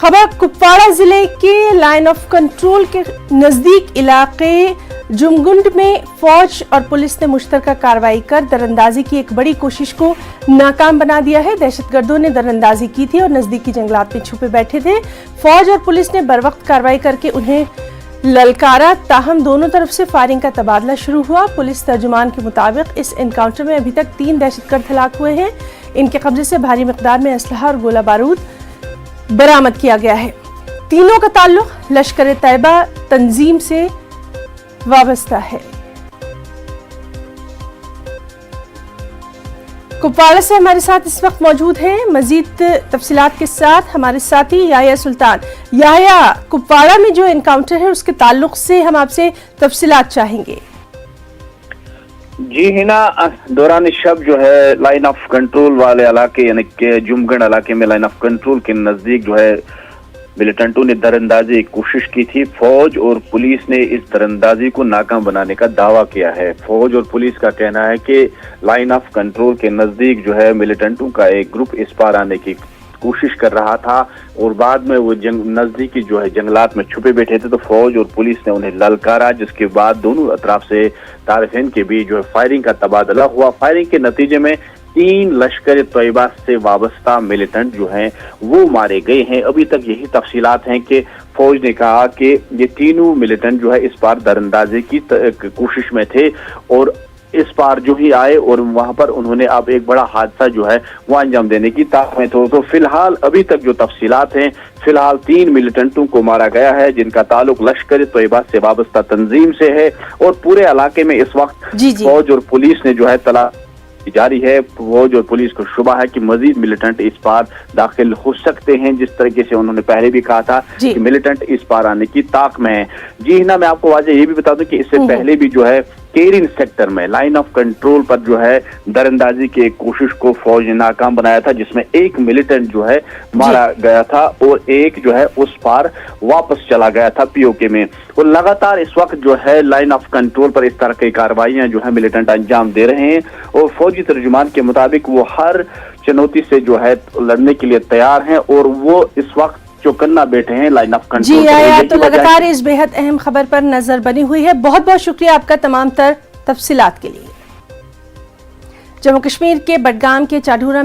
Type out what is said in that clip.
खबर कुपवाड़ा जिले के लाइन ऑफ कंट्रोल के नजदीक इलाके जुमगुंड में फौज और पुलिस ने मुश्तरका कार्रवाई कर दरअंदाजी की एक बड़ी कोशिश को नाकाम बना दिया है। दहशतगर्दों ने दरअंदाजी की थी और नजदीकी जंगलात में छुपे बैठे थे। फौज और पुलिस ने बरवक्त कार्रवाई करके उन्हें ललकारा, ताहम दोनों तरफ से फायरिंग का तबादला शुरू हुआ। पुलिस तर्जुमान के मुताबिक इस एनकाउंटर में अभी तक 3 दहशतगर्द हलाक हुए हैं। इनके कब्जे से भारी मिकदार में असलहा और गोला बारूद बरामद किया गया है। तीनों का ताल्लुक लश्कर-ए-तैयबा तंजीम से वाबस्ता है। कुपवाड़ा से हमारे साथ इस वक्त मौजूद हैं मजीद तफसीलात के साथ हमारे साथी याह्या सुल्तान। याह्या, कुपवाड़ा में जो एनकाउंटर है उसके ताल्लुक से हम आपसे तफसीलात चाहेंगे। जी हिना, दौरान शब जो है लाइन ऑफ कंट्रोल वाले इलाके यानी कि जुमगढ़ इलाके में लाइन ऑफ कंट्रोल के नजदीक जो है मिलिटेंटों ने दरअंदाजी की कोशिश की थी। फौज और पुलिस ने इस दरअंदाजी को नाकाम बनाने का दावा किया है। फौज और पुलिस का कहना है कि लाइन ऑफ कंट्रोल के नजदीक जो है मिलिटेंटों का एक ग्रुप इस पार आने की कोशिश कर रहा था और बाद में वो नजदीकी जो है जंगलात में छुपे बैठे थे, तो फौज और पुलिस ने उन्हें ललकारा, जिसके बाद दोनों अतराफ से तारिफिन के बीच जो है फायरिंग का तबादला हुआ। फायरिंग के नतीजे में 3 लश्कर-ए-तैयबा से वाबस्ता मिलिटेंट जो हैं वो मारे गए हैं। अभी तक यही तफसीलात हैं कि फौज ने कहा कि ये तीनों मिलिटेंट जो है इस पार दरअंदाजी की कोशिश में थे और इस पार जो ही आए और वहां पर उन्होंने अब एक बड़ा हादसा जो है वो अंजाम देने की ताक में तो फिलहाल अभी तक जो तफसीलात हैं, फिलहाल 3 मिलिटेंटों को मारा गया है जिनका ताल्लुक लश्कर-ए-तैयबा से वाबस्ता तंजीम से है और पूरे इलाके में इस वक्त फौज और पुलिस ने जो है तलाश जारी है। फौज और पुलिस को शुबा है कि मजीद मिलिटेंट इस पार दाखिल हो सकते हैं, जिस तरीके से उन्होंने पहले भी कहा था कि मिलिटेंट इस पार आने की ताक में है। जी ना, मैं आपको वाज़ेह ये भी बता दूं कि इससे पहले भी जो है केरिन सेक्टर में लाइन ऑफ कंट्रोल पर जो है दरअंदाजी की एक कोशिश को फौज ने नाकाम बनाया था, जिसमें एक मिलिटेंट जो है मारा गया था और एक जो है उस पार वापस चला गया था पीओके में। और लगातार इस वक्त जो है लाइन ऑफ कंट्रोल पर इस तरह की कार्रवाइयां जो है मिलिटेंट अंजाम दे रहे हैं और फौजी तर्जुमान के मुताबिक वो हर चुनौती से जो है लड़ने के लिए तैयार हैं और वो इस वक्त जो करना बैठे हैं लाइन ऑफ कंट्रोल। जी याह्या, तो लगातार इस बेहद अहम खबर पर नजर बनी हुई है। बहुत बहुत शुक्रिया आपका तमाम तर तफसीलात के लिए। जम्मू कश्मीर के बडगाम के चाढूरा में